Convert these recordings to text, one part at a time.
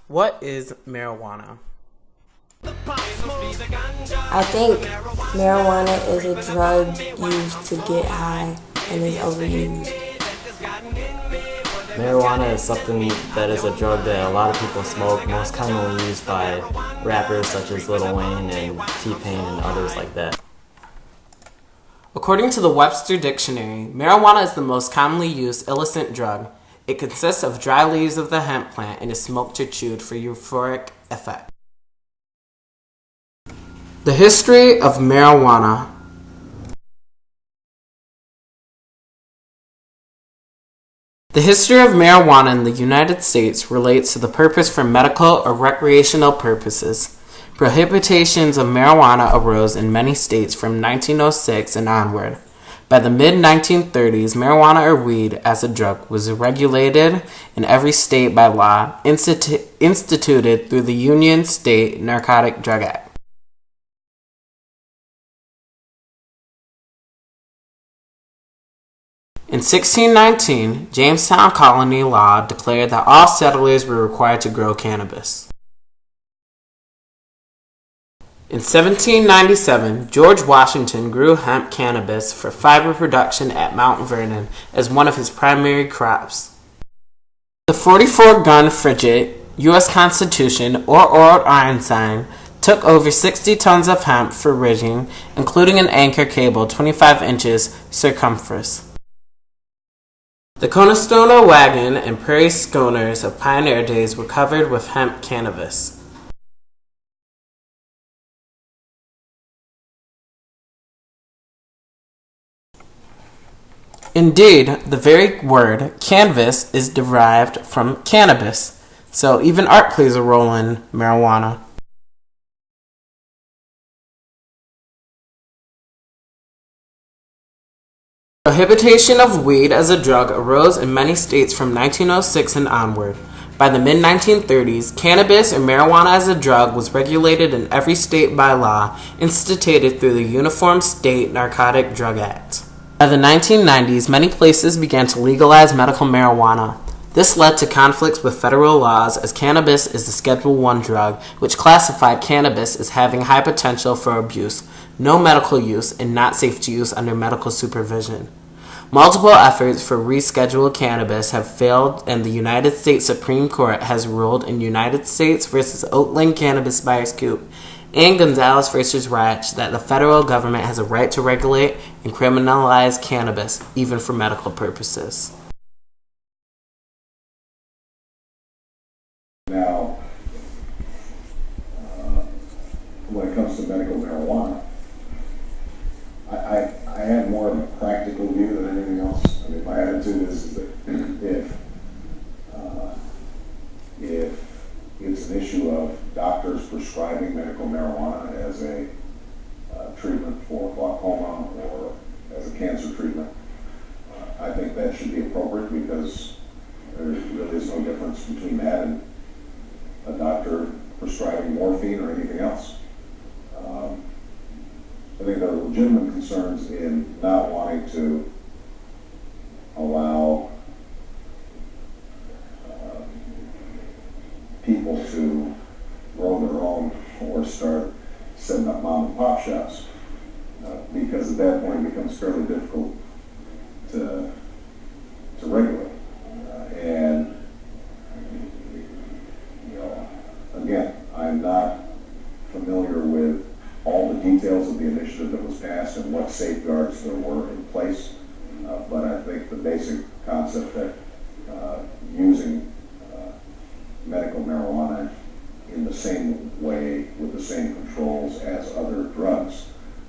What is marijuana? I think marijuana is a drug used to get high and is overused. Marijuana is something that is a drug that a lot of people smoke, most commonly used by rappers such as Lil Wayne and T-Pain and others like that. According to the Webster Dictionary, marijuana is the most commonly used illicit drug. It consists of dry leaves of the hemp plant and is smoked or chewed for euphoric effect. The history of marijuana. The history of marijuana in the United States relates to the purpose for medical or recreational purposes. Prohibitions of marijuana arose in many states from 1906 and onward. By the mid-1930s, marijuana or weed as a drug was regulated in every state by law instituted through the Union State Narcotic Drug Act. In 1619, Jamestown colony law declared that all settlers were required to grow cannabis. In 1797, George Washington grew hemp cannabis for fiber production at Mount Vernon as one of his primary crops. The 44-gun frigate U.S. Constitution or Old Iron Sign took over 60 tons of hemp for rigging, including an anchor cable 25 inches circumference. The Conestoga wagon and prairie schooners of pioneer days were covered with hemp cannabis. Indeed, the very word canvas is derived from cannabis, so even art plays a role in marijuana. Prohibition of weed as a drug arose in many states from 1906 and onward. By the mid-1930s, cannabis or marijuana as a drug was regulated in every state by law instituted through the Uniform State Narcotic Drug Act. By the 1990s, many places began to legalize medical marijuana. This led to conflicts with federal laws as cannabis is a Schedule I drug, which classified cannabis as having high potential for abuse, no medical use, and not safe to use under medical supervision. Multiple efforts for reschedule cannabis have failed, and the United States Supreme Court has ruled in United States versus Oakland Cannabis Buyers Coop and Gonzalez versus Rich that the federal government has a right to regulate and criminalize cannabis, even for medical purposes. Now, when it comes to medical marijuana, I have more of a practical view than anything else. I mean, my attitude is that if it's an issue of doctors prescribing medical marijuana as a treatment for glaucoma or as a cancer treatment, I think that should be appropriate because there really is no difference between that and a doctor prescribing morphine or anything else. I think there are legitimate concerns in not wanting to allow people to grow their own or start setting up mom and pop shops because at that point it becomes fairly difficult to regulate. And again, I'm not familiar with all the details of the initiative that was passed and what safeguards there were in place, but I think the basic concept that using medical marijuana in the same way with the same controls as other drugs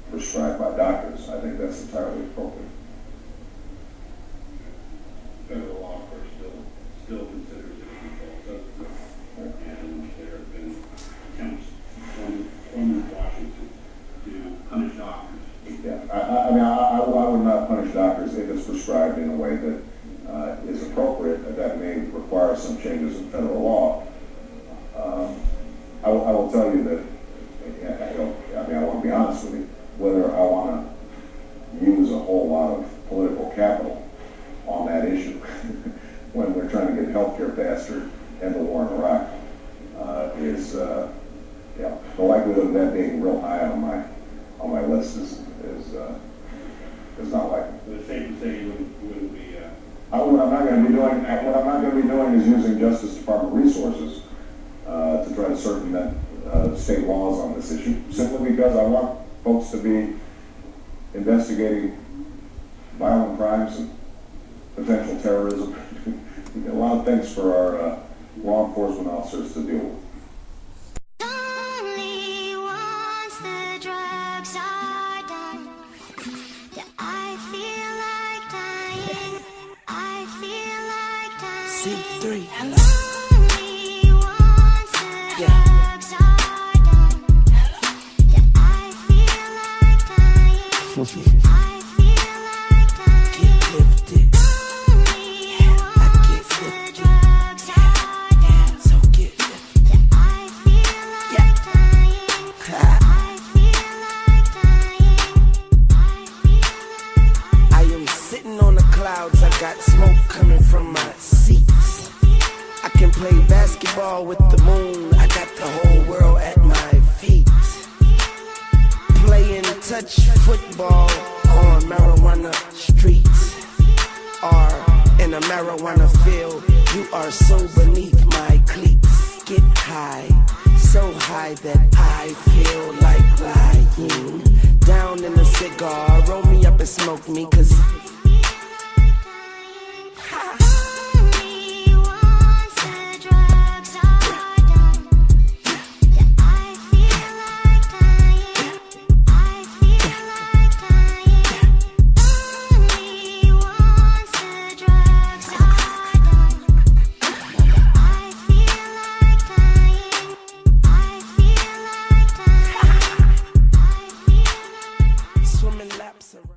prescribed by doctors, I think that's entirely appropriate. Federal law, of course, still considers it a controlled substance, and there have been attempts from Washington to punish doctors. Yeah, I mean, I would not punish doctors if it's prescribed in a way that is appropriate. That may require some changes in federal law. I will tell you that, I want to be honest with you, whether I want to use a whole lot of political capital on that issue when we're trying to get health care faster and the war in Iraq. is, yeah, the likelihood of that being real high on my list is not likely. But it's safe to say you wouldn't be. What I'm not going to be doing is using Justice Department resources to try to circumvent state laws on this issue, simply because I want folks to be investigating violent crimes and potential terrorism. A lot of things for our law enforcement officers to deal with. Only once the drugs are done, do I feel like dying. I feel like dying. C3, hello. Only once the drugs are done, do I feel like dying. I feel like dying. Get lifted. Only once the drugs are done, So get lifted. do I feel like dying. I feel like dying. I am sitting on the clouds, I got smoke coming from my seats. I can play basketball with the moon, I got the whole world at my feet. Playing touch football on marijuana streets, or in a marijuana field. You are so beneath my cleats. Get high, so high that I feel like lying. Down in a cigar, roll me up and smoke me, 'cause